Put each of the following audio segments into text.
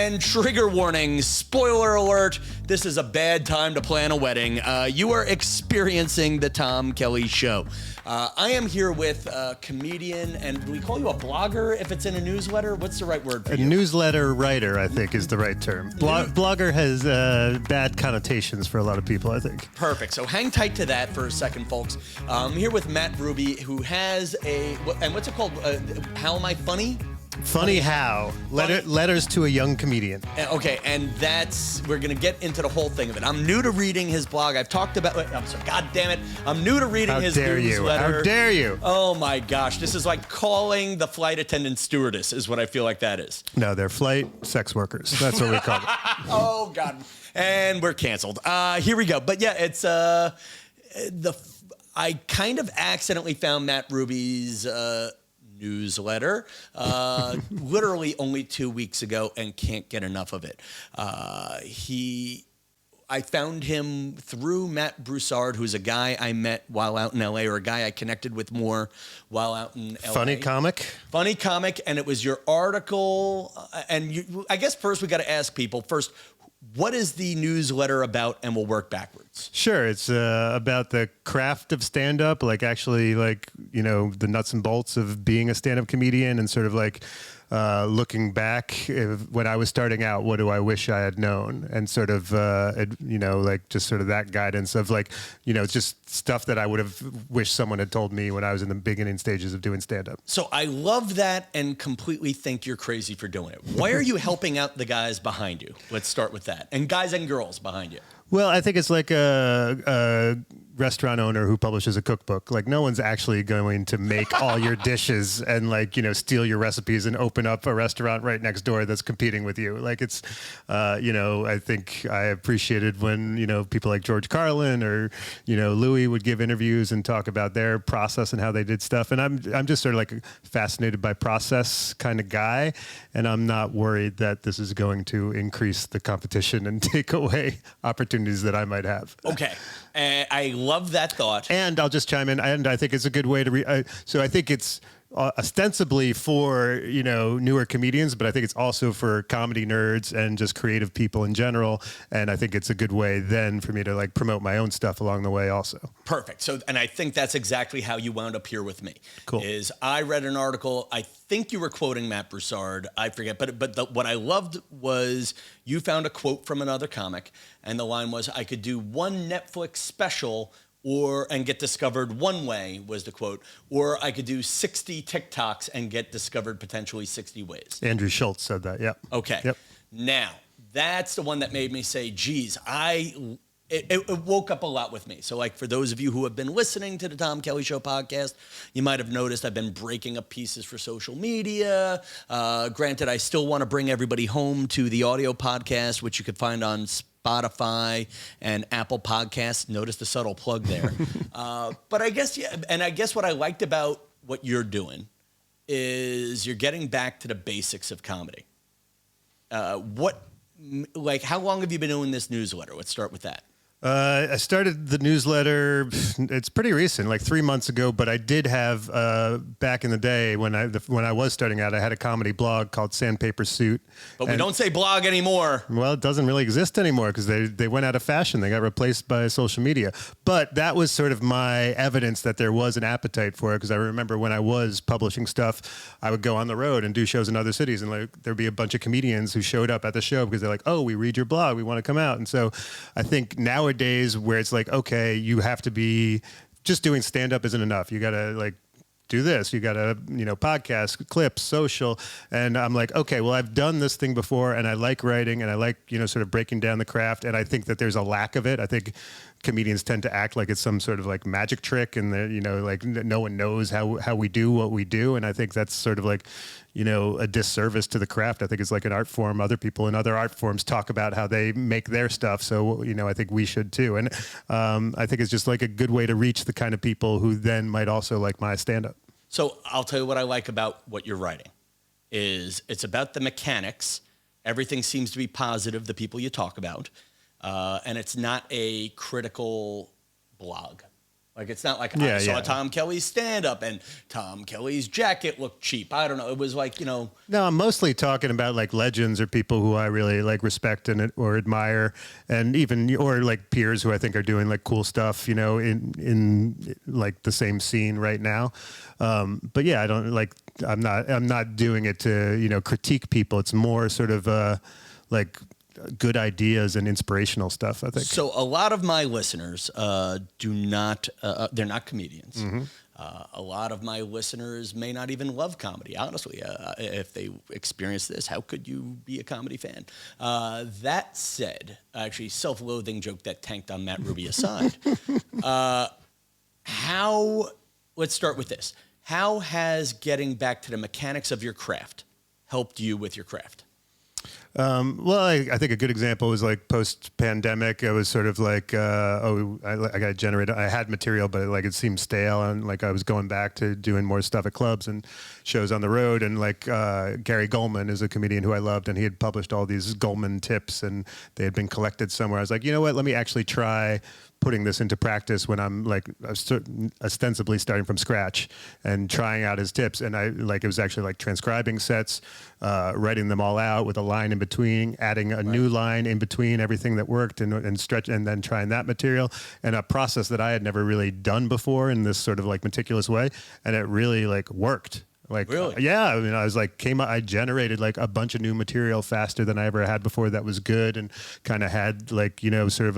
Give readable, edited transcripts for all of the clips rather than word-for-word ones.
And trigger warning, spoiler alert, this is a bad time to plan a wedding. You are experiencing the Tom Kelly Show. I am here with a comedian, and do we call you a blogger if it's in a newsletter? What's the right word for you? A newsletter writer, I think, is the right term. Blogger has bad connotations for a lot of people, I think. Perfect. So hang tight to that for a second, folks. I'm here with Matt Ruby, who has what's it called? How Am I Funny? Funny How. Letters to a young comedian. Okay, and we're going to get into the whole thing of it. I'm new to reading his blog. I've talked about, I'm sorry, God damn it. I'm new to reading his newsletter. How dare you? Oh my gosh, this is like calling the flight attendant stewardess is what I feel like that is. No, they're flight sex workers. That's what we call it. Oh God. And we're canceled. Here we go. But yeah, it's I kind of accidentally found Matt Ruby's newsletter literally only 2 weeks ago and can't get enough of it. I found him through Matt Broussard, who's a guy I met while out in LA, or a guy I connected with more while out in LA. Funny comic, and it was your article. I guess first we got to ask people first, what is the newsletter about? And we'll work backwards. Sure. It's about the craft of stand-up, like actually the nuts and bolts of being a stand-up comedian, and sort of like looking back when I was starting out, what do I wish I had known? And sort of, just sort of that guidance of just stuff that I would have wished someone had told me when I was in the beginning stages of doing stand-up. So I love that and completely think you're crazy for doing it. Why are you helping out the guys behind you? Let's start with that. And guys and girls behind you. Well, I think it's like a restaurant owner who publishes a cookbook. Like, no one's actually going to make all your dishes and steal your recipes and open up a restaurant right next door that's competing with you. Like, it's, I think I appreciated when, people like George Carlin or, Louis would give interviews and talk about their process and how they did stuff. And I'm just sort of like a fascinated by process kind of guy. And I'm not worried that this is going to increase the competition and take away opportunities that I might have. Okay. I love that thought. And I'll just chime in, and I think it's a good way to so I think it's ostensibly for, newer comedians, but I think it's also for comedy nerds and just creative people in general. And I think it's a good way then for me to promote my own stuff along the way also. Perfect. So, and I think that's exactly how you wound up here with me. Cool. Is I read an article, I think you were quoting Matt Broussard, I forget, but what I loved was you found a quote from another comic, and the line was, I could do one Netflix special and get discovered one way, was the quote, or I could do 60 TikToks and get discovered potentially 60 ways. Andrew Schultz said that, yeah. Okay. Yep. Now, that's the one that made me say, geez, it woke up a lot with me. So for those of you who have been listening to the Tom Kelly Show podcast, you might have noticed I've been breaking up pieces for social media. Granted, I still want to bring everybody home to the audio podcast, which you could find on Spotify and Apple Podcasts. Notice the subtle plug there. But I guess, yeah, and I guess what I liked about what you're doing is you're getting back to the basics of comedy. How long have you been doing this newsletter? Let's start with that. I started the newsletter, it's pretty recent, like 3 months ago, but I did have, back in the day when I was starting out, I had a comedy blog called Sandpaper Suit. But we don't say blog anymore. Well, it doesn't really exist anymore because they went out of fashion. They got replaced by social media. But that was sort of my evidence that there was an appetite for it, because I remember when I was publishing stuff, I would go on the road and do shows in other cities, and there'd be a bunch of comedians who showed up at the show because they're like, oh, we read your blog, we want to come out. And so I think nowadays where it's like, okay, you have to be just doing stand-up isn't enough. You got to do this. You got to, podcast, clips, social. And I'm like, okay, well, I've done this thing before, and I like writing, and I like, sort of breaking down the craft. And I think that there's a lack of it. I think comedians tend to act like it's some sort of magic trick, and no one knows how we do what we do. And I think that's sort of a disservice to the craft. I think it's like an art form. Other people in other art forms talk about how they make their stuff. So, I think we should too. And I think it's just a good way to reach the kind of people who then might also like my stand-up. So I'll tell you what I like about what you're writing is it's about the mechanics. Everything seems to be positive, the people you talk about. And it's not a critical blog. Like, it's not like Yeah, I saw yeah. Tom Kelly's stand-up and Tom Kelly's jacket looked cheap. I don't know. It was like, No, I'm mostly talking about like legends or people who I really like respect and or admire, and even or like peers who I think are doing like cool stuff, in like the same scene right now. But yeah, I don't like. I'm not doing it to critique people. It's more sort of like good ideas and inspirational stuff, I think. So a lot of my listeners they're not comedians. Mm-hmm. A lot of my listeners may not even love comedy, honestly. If they experience this, how could you be a comedy fan? That said, actually, self-loathing joke that tanked on Matt Ruby aside, let's start with this. How has getting back to the mechanics of your craft helped you with your craft? Well, I think a good example was like post-pandemic. It was sort of like, I got generated. I had material, but like it seemed stale, and like I was going back to doing more stuff at clubs and shows on the road. And like Gary Goldman is a comedian who I loved, and he had published all these Goldman tips, and they had been collected somewhere. I was like, you know what? Let me actually try putting this into practice when I'm like ostensibly starting from scratch and trying out his tips. And it was actually like transcribing sets, writing them all out with a line in between, adding a new line in between everything that worked and stretch, and then trying that material, and a process that I had never really done before in this sort of like meticulous way. And it really like worked. Like, really? Yeah. I mean, I generated like a bunch of new material faster than I ever had before that was good, and kind of had like, sort of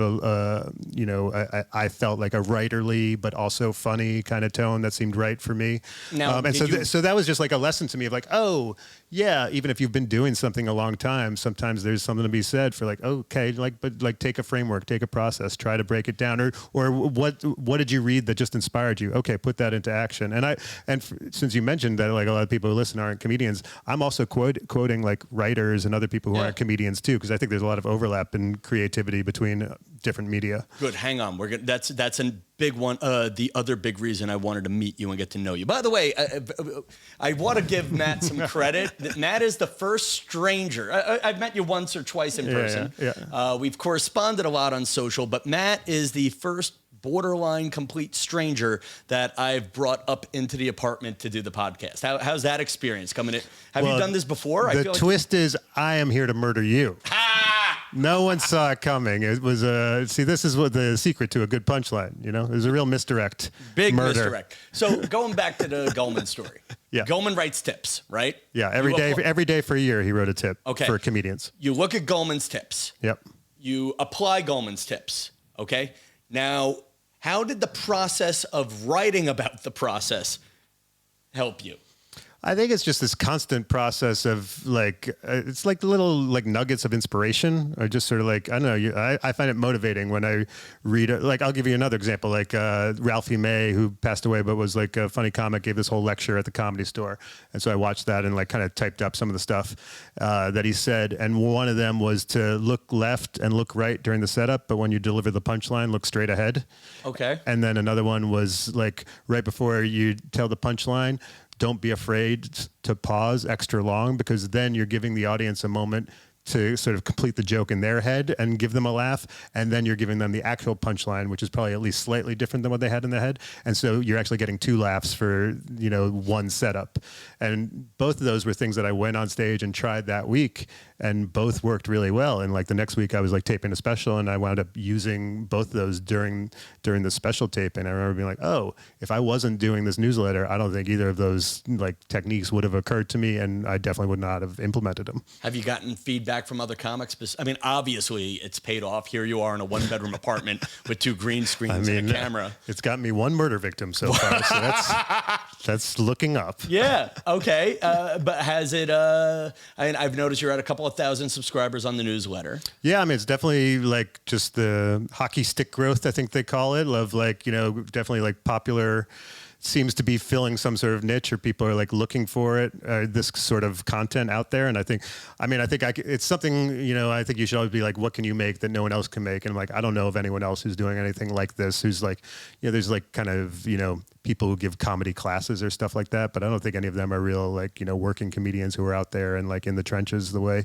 I felt like a writerly, but also funny kind of tone that seemed right for me. Now, so that was just like a lesson to me of like, oh yeah, even if you've been doing something a long time, sometimes there's something to be said for like, okay, but take a framework, take a process, try to break it down, or what did you read that just inspired you? Okay, put that into action. And since you mentioned that, like a lot of people who listen aren't comedians, I'm also quoting like writers and other people who aren't comedians too, because I think there's a lot of overlap in creativity between different media. Good. Hang on. That's a big one. The other big reason I wanted to meet you and get to know you. By the way, I want to give Matt some credit. Matt is the first stranger. I've met you once or twice in person. Yeah. We've corresponded a lot on social, but Matt is the first borderline complete stranger that I've brought up into the apartment to do the podcast. How's that experience coming in? Have you done this before? The twist is I am here to murder you. No one saw it coming. It was this is what the secret to a good punchline, It was a real misdirect. Big murder. misdirect. So going back to the Goldman story. Yeah. Goldman writes tips, right? Yeah, every day for a year he wrote a tip for comedians. You look at Goldman's tips. Yep. You apply Goldman's tips, okay? Now, how did the process of writing about the process help you? I think it's just this constant process of like, it's like little like nuggets of inspiration, or just sort of like, I don't know, I find it motivating when I read, like, I'll give you another example, like Ralphie May, who passed away, but was like a funny comic, gave this whole lecture at the Comedy Store. And so I watched that and like kind of typed up some of the stuff that he said. And one of them was to look left and look right during the setup, but when you deliver the punchline, look straight ahead. Okay. And then another one was like right before you tell the punchline, don't be afraid to pause extra long, because then you're giving the audience a moment to sort of complete the joke in their head and give them a laugh. And then you're giving them the actual punchline, which is probably at least slightly different than what they had in their head. And so you're actually getting 2 laughs for, one setup. And both of those were things that I went on stage and tried that week, and both worked really well. And like the next week I was like taping a special, and I wound up using both of those during the special tape. And I remember being like, oh, if I wasn't doing this newsletter, I don't think either of those like techniques would have occurred to me, and I definitely would not have implemented them. Have you gotten feedback from other comics? I mean, obviously it's paid off. Here you are in a 1-bedroom apartment with 2 green screens and a camera. It's got me 1 murder victim so far, so that's looking up. Yeah. Okay. But has it, I've noticed you're at a couple of thousand subscribers on the newsletter. Yeah. I mean, it's definitely like just the hockey stick growth, I think they call it, of like, definitely like popular, seems to be filling some sort of niche, or people are like looking for it, this sort of content out there. And I think it's something, I think you should always be like, what can you make that no one else can make? And I'm like, I don't know of anyone else who's doing anything like this, who's like, there's like kind of, people who give comedy classes or stuff like that, but I don't think any of them are real, like, working comedians who are out there and like in the trenches the way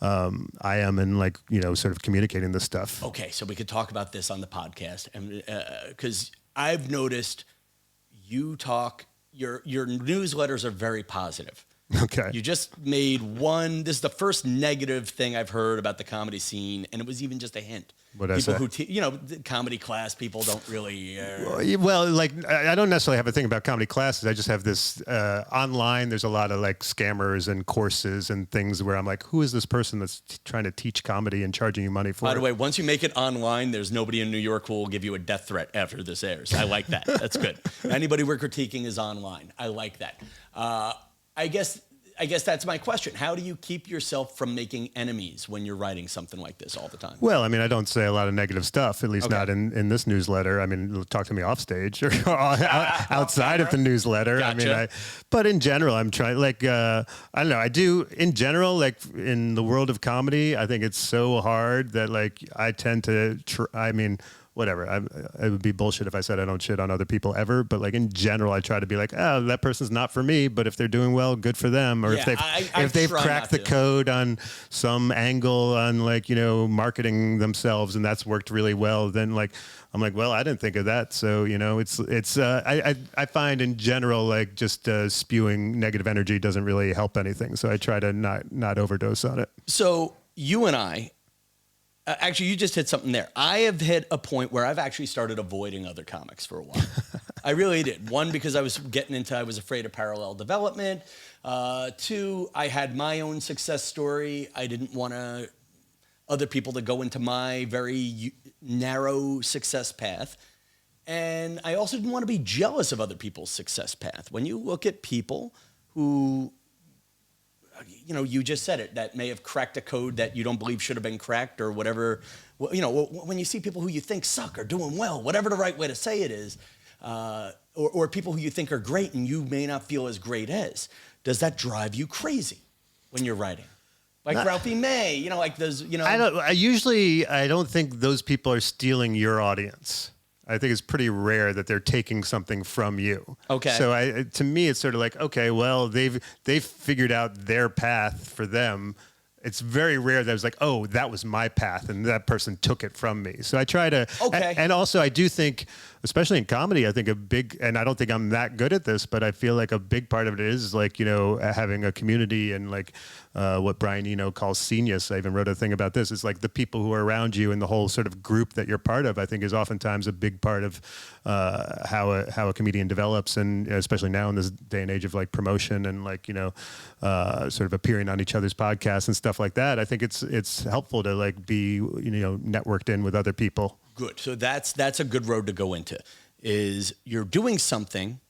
I am, and like, sort of communicating this stuff. Okay. So we could talk about this on the podcast, and because I've noticed you talk, your newsletters are very positive. Okay. You just made one. This is the first negative thing I've heard about the comedy scene, and it was even just a hint. What'd I People say? who, the comedy class people don't really. Well, like I don't necessarily have a thing about comedy classes. I just have this online. There's a lot of like scammers and courses and things where I'm like, who is this person that's trying to teach comedy and charging you money for By it? the way, once you make it online, there's nobody in New York who will give you a death threat after this airs. I like that. That's good. Anybody we're critiquing is online. I like that. I guess that's my question. How do you keep yourself from making enemies when you're writing something like this all the time? Well, I mean, I don't say a lot of negative stuff, at least not in this newsletter. I mean, talk to me off stage or outside of the newsletter. Gotcha. I mean, but in general, I'm trying, like, I don't know. I do, in general, like in the world of comedy, I think it's so hard that like I tend to, whatever. It would be bullshit if I said I don't shit on other people ever. But like in general, I try to be like, oh, that person's not for me. But if they're doing well, good for them. Or if they've cracked the code on some angle on like, marketing themselves and that's worked really well, then like, I'm like, well, I didn't think of that. So, I find in general, like just spewing negative energy doesn't really help anything. So I try to not overdose on it. So you and I, actually, you just hit something there. I have hit a point where I've actually started avoiding other comics for a while. I really did. One, because I was afraid of parallel development. Two, I had my own success story. I didn't want other people to go into my very narrow success path. And I also didn't want to be jealous of other people's success path. When you look at people who, you just said it, that may have cracked a code that you don't believe should have been cracked or whatever. When you see people who you think suck or doing well, whatever the right way to say it is, or people who you think are great and you may not feel as great as, does that drive you crazy when you're writing? Like Ralphie May, like those, I don't think those people are stealing your audience. I think it's pretty rare that they're taking something from you. Okay. So to me, it's sort of like, okay, well, they've figured out their path for them. It's very rare that it's like, oh, that was my path and that person took it from me. So I try to, okay. And also I do think, especially in comedy, I think and I don't think I'm that good at this, but I feel like a big part of it is like, having a community and like what Brian Eno calls senius. I even wrote a thing about this. It's like the people who are around you and the whole sort of group that you're part of, I think is oftentimes a big part of how a comedian develops. And especially now in this day and age of like promotion and like, sort of appearing on each other's podcasts and stuff like that. I think it's helpful to like be, networked in with other people. Good. So that's a good road to go into, is you're doing something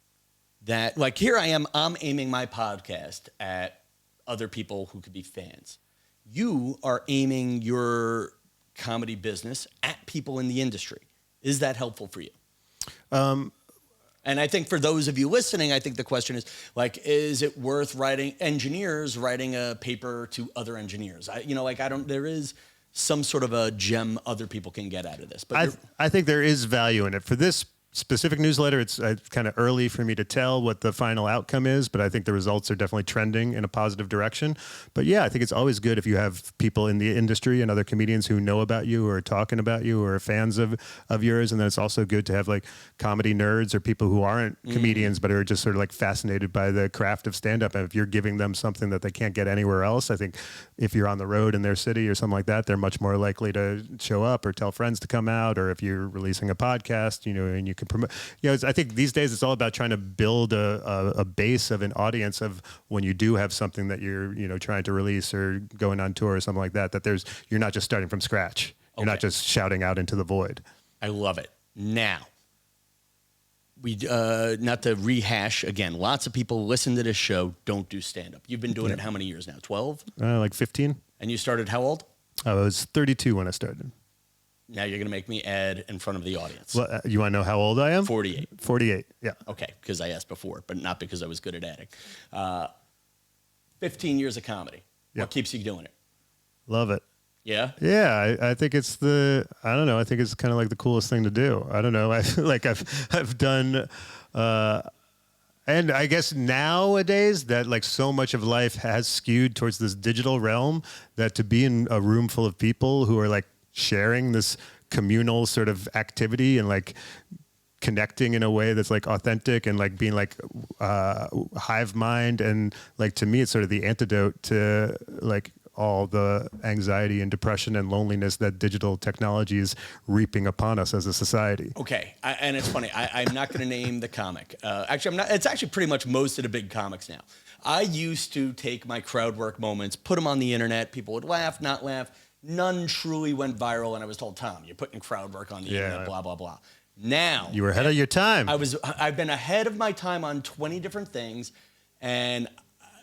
that, like here I am, I'm aiming my podcast at other people who could be fans. You are aiming your comedy business at people in the industry. Is that helpful for you? And I think for those of you listening, I think the question is like, is it worth writing a paper to other engineers? There is some sort of a gem other people can get out of this. But I think there is value in it. For this specific newsletter, it's kind of early for me to tell what the final outcome is, but I think the results are definitely trending in a positive direction. But yeah, I think it's always good if you have people in the industry and other comedians who know about you or are talking about you or are fans of yours. And then it's also good to have like comedy nerds or people who aren't comedians, but are just sort of like fascinated by the craft of stand-up. And if you're giving them something that they can't get anywhere else, I think if you're on the road in their city or something like that, they're much more likely to show up or tell friends to come out. Or if you're releasing a podcast, and you can promote. I think these days it's all about trying to build a base of an audience of when you do have something that you're trying to release or going on tour or something like that. That you're not just starting from scratch. You're not just shouting out into the void. I love it. Now, we not to rehash again. Lots of people listen to this show don't do stand up. You've been doing it how many years now? 12? Like 15. And you started how old? I was 32 when I started. Now you're going to make me add in front of the audience. Well, you want to know how old I am? 48. 48, yeah. Okay, because I asked before, but not because I was good at adding. 15 years of comedy. Yeah. What keeps you doing it? Love it. Yeah? Yeah, I think it's I don't know, I think it's kind of like the coolest thing to do. I don't know, I've done, and I guess nowadays that like so much of life has skewed towards this digital realm that to be in a room full of people who are like sharing this communal sort of activity and like connecting in a way that's like authentic and like being like hive mind. And like, to me, it's sort of the antidote to like all the anxiety and depression and loneliness that digital technology is reaping upon us as a society. Okay, and it's funny. I'm not going to name the comic. Actually, I'm not. It's actually pretty much most of the big comics now. I used to take my crowd work moments, put them on the internet. People would laugh, not laugh. None truly went viral, and I was told, Tom, you're putting crowd work on the internet, blah, blah, blah. Now, you were ahead of your time. I've been ahead of my time on 20 different things, and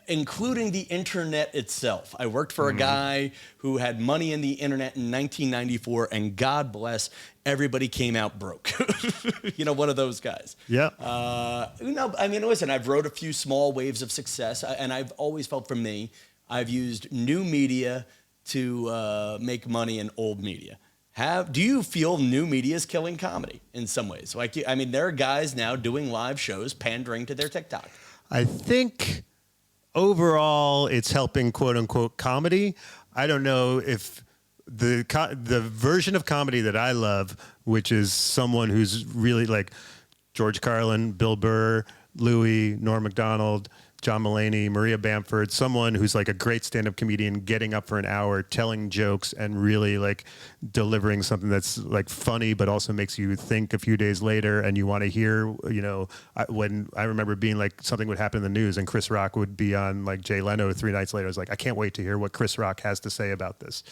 including the internet itself. I worked for a guy who had money in the internet in 1994, and God bless, everybody came out broke. You know, one of those guys. Yeah. I mean, listen, I've rode a few small waves of success, and I've always felt, for me, I've used new media to make money in old media. Do you feel new media is killing comedy in some ways? Like, I mean, there are guys now doing live shows pandering to their TikTok. I think overall it's helping quote unquote comedy. I don't know if the version of comedy that I love, which is someone who's really like George Carlin, Bill Burr, Louis, Norm Macdonald, John Mulaney, Maria Bamford, someone who's like a great stand-up comedian, getting up for an hour, telling jokes, and really like delivering something that's like funny, but also makes you think a few days later, and you want to hear, you know, when I remember being like, something would happen in the news and Chris Rock would be on like Jay Leno 3 nights later. I was like, I can't wait to hear what Chris Rock has to say about this.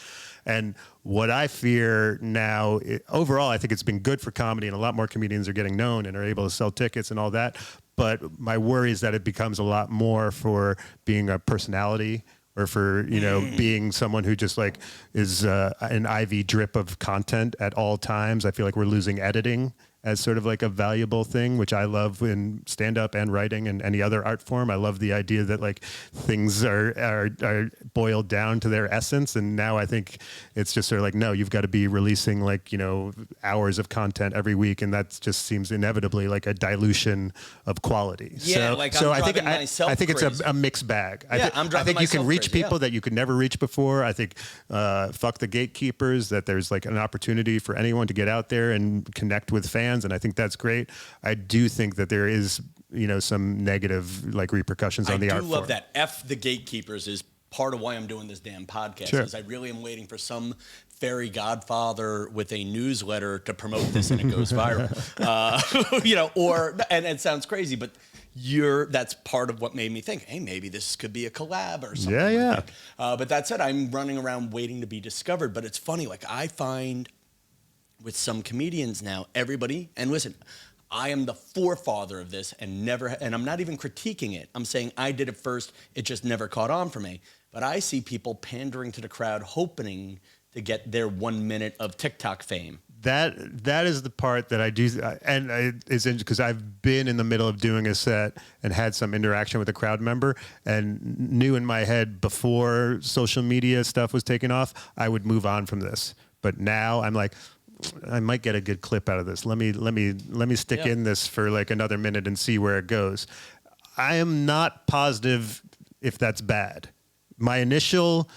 And what I fear now, overall, I think it's been good for comedy, and a lot more comedians are getting known and are able to sell tickets and all that. But my worry is that it becomes a lot more for being a personality, or for, you know, being someone who just like is an IV drip of content at all times. I feel like we're losing editing as sort of like a valuable thing, which I love in stand-up and writing and any other art form. I love the idea that like things are boiled down to their essence. And now I think it's just sort of like, no, you've got to be releasing like, you know, hours of content every week. And that just seems inevitably like a dilution of quality. Yeah, I think it's a mixed bag. Yeah, I think you can reach people that you could never reach before. I think fuck the gatekeepers, that there's like an opportunity for anyone to get out there and connect with fans. And I think that's great. I do think that there is, you know, some negative like repercussions on the art form. I do love that. F the gatekeepers is part of why I'm doing this damn podcast. Sure. Is I really am waiting for some fairy godfather with a newsletter to promote this and it goes viral. You know, and it sounds crazy, but that's part of what made me think, hey, maybe this could be a collab or something. Like that. But that said, I'm running around waiting to be discovered. But it's funny, like I find with some comedians now, everybody, and listen, I am the forefather of this and I'm not even critiquing it. I'm saying I did it first. It just never caught on for me. But I see people pandering to the crowd, hoping to get their 1 minute of TikTok fame. That is the part that I do, and it's because I've been in the middle of doing a set and had some interaction with a crowd member, and knew in my head before social media stuff was taken off, I would move on from this. But now I'm like, I might get a good clip out of this. Let me stick in this for like another minute and see where it goes. I am not positive if that's bad. My initial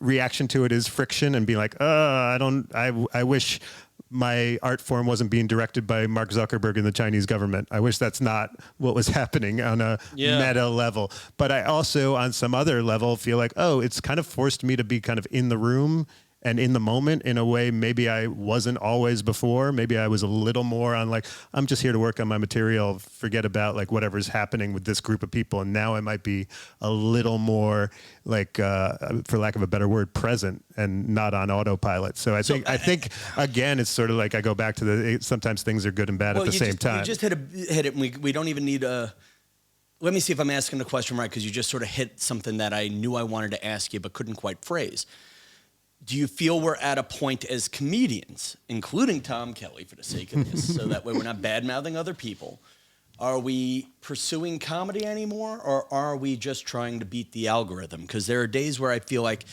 reaction to it is friction and being like, I wish my art form wasn't being directed by Mark Zuckerberg and the Chinese government. I wish that's not what was happening on a meta level. But I also, on some other level, feel like, it's kind of forced me to be kind of in the room and in the moment in a way maybe I wasn't always before. Maybe I was a little more on like, I'm just here to work on my material, forget about like whatever's happening with this group of people. And now I might be a little more like, for lack of a better word, present and not on autopilot. So I think again, it's sort of like I go back to sometimes things are good and bad at the same time. You just hit it. We don't even need a... Let me see if I'm asking the question right, because you just sort of hit something that I knew I wanted to ask you but couldn't quite phrase. Do you feel we're at a point as comedians, including Tom Kelly for the sake of this, so that way we're not bad-mouthing other people, are we pursuing comedy anymore, or are we just trying to beat the algorithm? Because there are days where I feel like,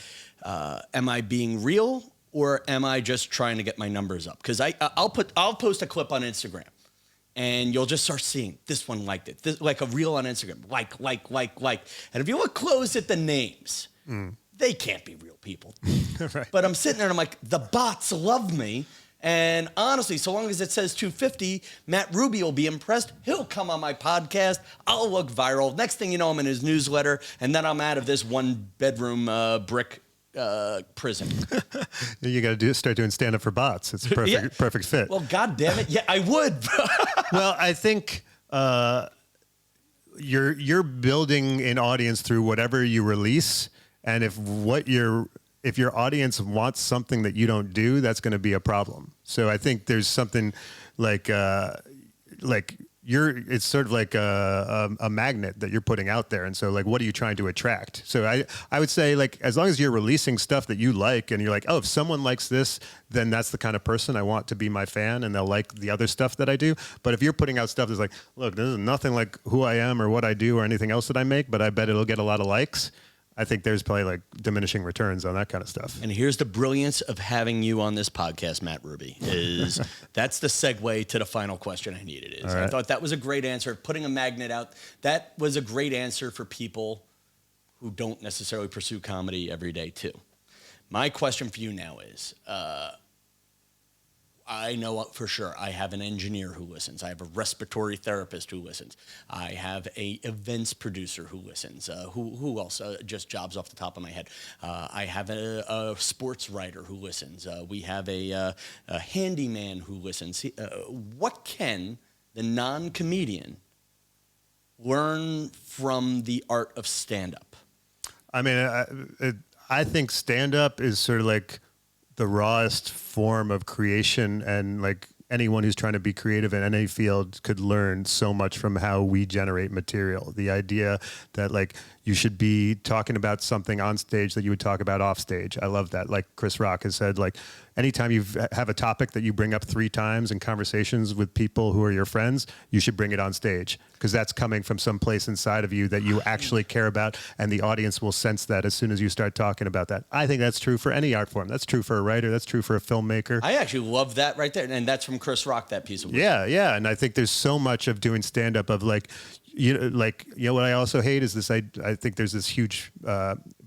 am I being real, or am I just trying to get my numbers up? Because I'll post a clip on Instagram, and you'll just start seeing this one liked it, this, like a reel on Instagram, like. And if you look close at the names, they can't be real people. Right. But I'm sitting there and I'm like, the bots love me. And honestly, so long as it says 250, Matt Ruby will be impressed. He'll come on my podcast. I'll look viral. Next thing you know, I'm in his newsletter, and then I'm out of this one-bedroom brick prison. You got to start doing stand up for bots. It's a perfect fit. Well, God damn it. Yeah, I would. Well, I think you're building an audience through whatever you release. And if your audience wants something that you don't do, that's going to be a problem. So I think there's something like it's sort of like a magnet that you're putting out there. And so like, what are you trying to attract? So I would say like, as long as you're releasing stuff that you like and you're like, oh, if someone likes this, then that's the kind of person I want to be my fan and they'll like the other stuff that I do. But if you're putting out stuff that's like, look, this is nothing like who I am or what I do or anything else that I make, but I bet it'll get a lot of likes, I think there's probably like diminishing returns on that kind of stuff. And here's the brilliance of having you on this podcast, Matt Ruby, is that's the segue to the final question I needed. Right. I thought that was a great answer. Putting a magnet out, that was a great answer for people who don't necessarily pursue comedy every day too. My question for you now is, I know for sure I have an engineer who listens. I have a respiratory therapist who listens. I have a events producer who listens. Who else? Just jobs off the top of my head. I have a sports writer who listens. We have a handyman who listens. What can the non-comedian learn from the art of stand-up? I mean, I think stand-up is sort of like the rawest form of creation, and like anyone who's trying to be creative in any field could learn so much from how we generate material. The idea that like you should be talking about something on stage that you would talk about off stage. I love that. Like Chris Rock has said, like anytime you have a topic that you bring up 3 times in conversations with people who are your friends, you should bring it on stage because that's coming from some place inside of you that you actually care about, and the audience will sense that as soon as you start talking about that. I think that's true for any art form. That's true for a writer. That's true for a filmmaker. I actually love that right there, and that's from Chris Rock, that piece of work. Yeah, and I think there's so much of doing stand-up of like, what I also hate is this. I think there's this huge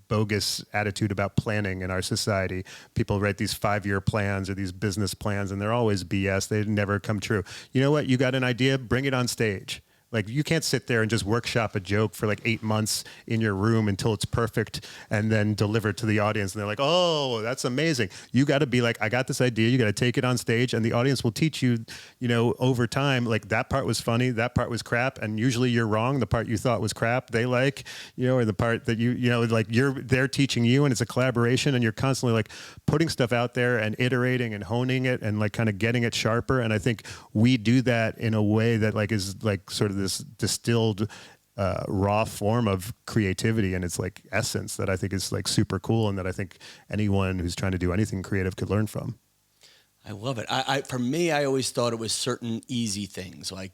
bogus attitude about planning in our society. People write these 5-year plans or these business plans, and they're always BS. They never come true. You know what? You got an idea? Bring it on stage. Like you can't sit there and just workshop a joke for like 8 months in your room until it's perfect and then deliver it to the audience. And they're like, oh, that's amazing. You got to be like, I got this idea. You got to take it on stage, and the audience will teach you, over time, like that part was funny. That part was crap. And usually you're wrong. The part you thought was crap, they like, or the part that they're teaching you, and it's a collaboration, and you're constantly like putting stuff out there and iterating and honing it and like kind of getting it sharper. And I think we do that in a way that like is like sort of this distilled raw form of creativity, and it's like essence that I think is like super cool, and that I think anyone who's trying to do anything creative could learn from. I love it. For me, I always thought it was certain easy things like,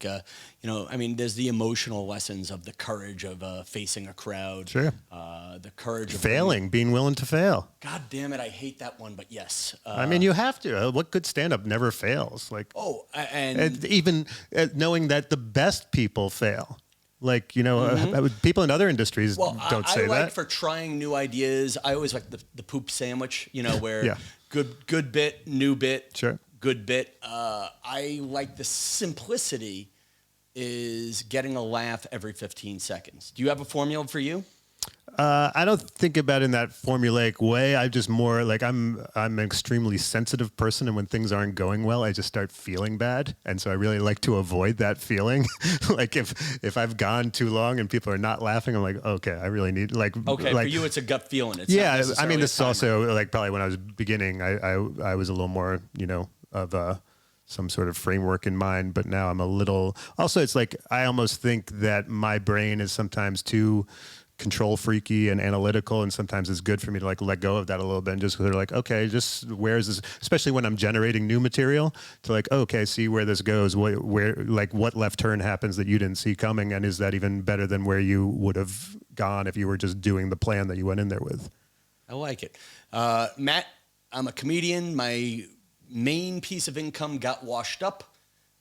there's the emotional lessons of the courage of facing a crowd. Sure. The courage of failing, being willing to fail. God damn it, I hate that one, but yes. You have to. What good stand-up never fails? Like, and even knowing that the best people fail. Like, people in other industries don't say that. I like for trying new ideas. I always like the poop sandwich, where yeah. good bit, new bit, sure. Good bit. I like the simplicity is getting a laugh every 15 seconds. Do you have a formula for you? I don't think about it in that formulaic way. I just more like I'm an extremely sensitive person, and when things aren't going well, I just start feeling bad, and so I really like to avoid that feeling. Like if I've gone too long and people are not laughing, I'm like, okay, I really need for you, it's a gut feeling. It's yeah. This is also like probably when I was beginning, I was a little more of some sort of framework in mind, but now I'm a little. Also, it's like I almost think that my brain is sometimes too control freaky and analytical, and sometimes it's good for me to like let go of that a little bit and just sort of like, okay, just where is this, especially when I'm generating new material, to like, okay, see where this goes, what left turn happens that you didn't see coming, and is that even better than where you would have gone if you were just doing the plan that you went in there with. I like it. Matt, I'm a comedian. My main piece of income got washed up.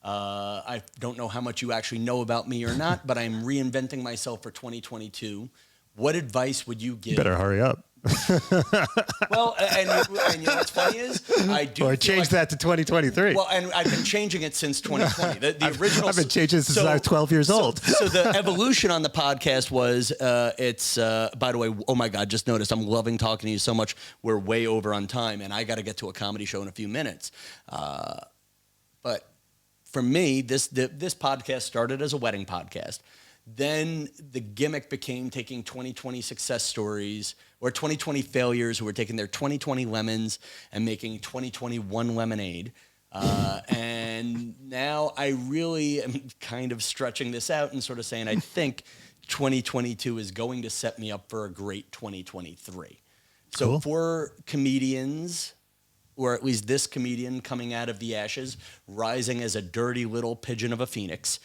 I don't know how much you actually know about me or not, but I'm reinventing myself for 2022. What advice would you give? Better hurry up. Well, and you know what's funny is I do. Or change that to 2023. Well, and I've been changing it since 2020. The original. I've been changing it since I was 12 years old. So the evolution on the podcast was, by the way, oh my God, just noticed I'm loving talking to you so much. We're way over on time, and I got to get to a comedy show in a few minutes. But for me, this podcast started as a wedding podcast. Then the gimmick became taking 2020 success stories or 2020 failures who were taking their 2020 lemons and making 2021 lemonade. And now I really am kind of stretching this out and sort of saying I think 2022 is going to set me up for a great 2023. So Cool. For comedians, or at least this comedian coming out of the ashes, rising as a dirty little pigeon of a phoenix.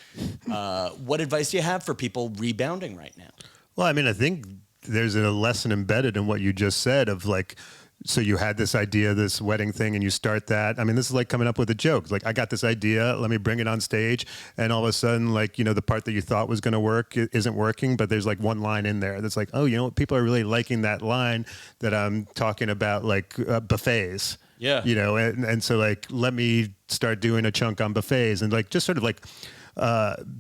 What advice do you have for people rebounding right now? Well, I mean, I think there's a lesson embedded in what you just said of like, so you had this idea, this wedding thing, and you start that. I mean, this is like coming up with a joke. It's like, I got this idea, let me bring it on stage. And all of a sudden, like, you know, the part that you thought was going to work isn't working, but there's like one line in there that's like, oh, you know what? People are really liking that line that I'm talking about, like buffets. Yeah. You know, and so like, let me start doing a chunk on buffets and like, just sort of like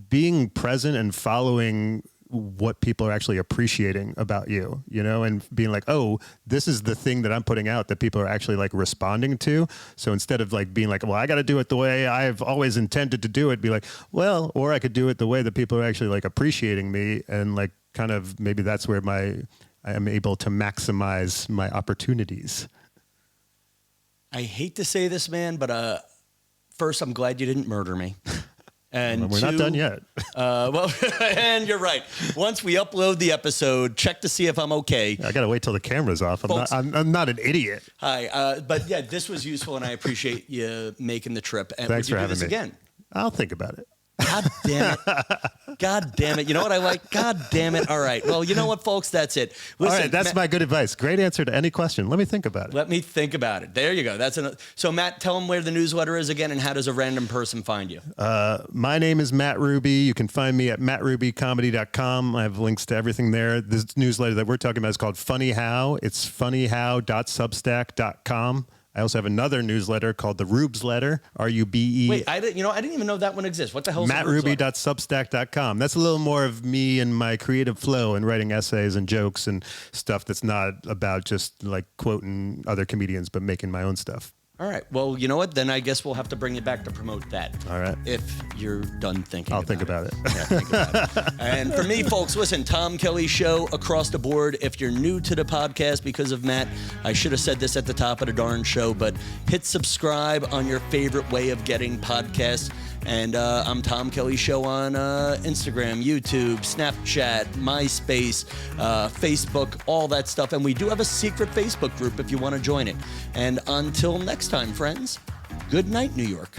being present and following what people are actually appreciating about you, you know, and being like, oh, this is the thing that I'm putting out that people are actually like responding to. So instead of like being like, well, I got to do it the way I've always intended to do it, be like, well, or I could do it the way that people are actually like appreciating me. And like, kind of maybe that's where I am able to maximize my opportunities. I hate to say this, man, but first, I'm glad you didn't murder me. And we're not done yet. Well, and you're right. Once we upload the episode, check to see if I'm okay. I got to wait till the camera's off. I'm not an idiot. Hi. But yeah, this was useful, and I appreciate you making the trip. And Thanks for would you do having this me. again? I'll think about it. God damn it. God damn it. You know what I like? God damn it. All right. Well, you know what, folks? That's it. Listen, all right. That's my good advice. Great answer to any question. Let me think about it. Let me think about it. There you go. So, Matt, tell them where the newsletter is again, and how does a random person find you? My name is Matt Ruby. You can find me at mattrubycomedy.com. I have links to everything there. This newsletter that we're talking about is called Funny How. It's funnyhow.substack.com. I also have another newsletter called the Rubesletter, R-U-B-E. Wait, I didn't even know that one exists. What the hell is mattruby.substack.com. That's a little more of me and my creative flow and writing essays and jokes and stuff that's not about just like quoting other comedians, but making my own stuff. All right. Well, you know what? Then I guess we'll have to bring you back to promote that. All right. If you're done thinking I'll about think about it. Yeah, think about it. And for me, folks, listen, Tom Kelly Show across the board. If you're new to the podcast because of Matt, I should have said this at the top of the darn show, but hit subscribe on your favorite way of getting podcasts. And I'm Tom Kelly Show on Instagram, YouTube, Snapchat, MySpace, Facebook, all that stuff. And we do have a secret Facebook group if you want to join it. And until next time, friends, good night, New York.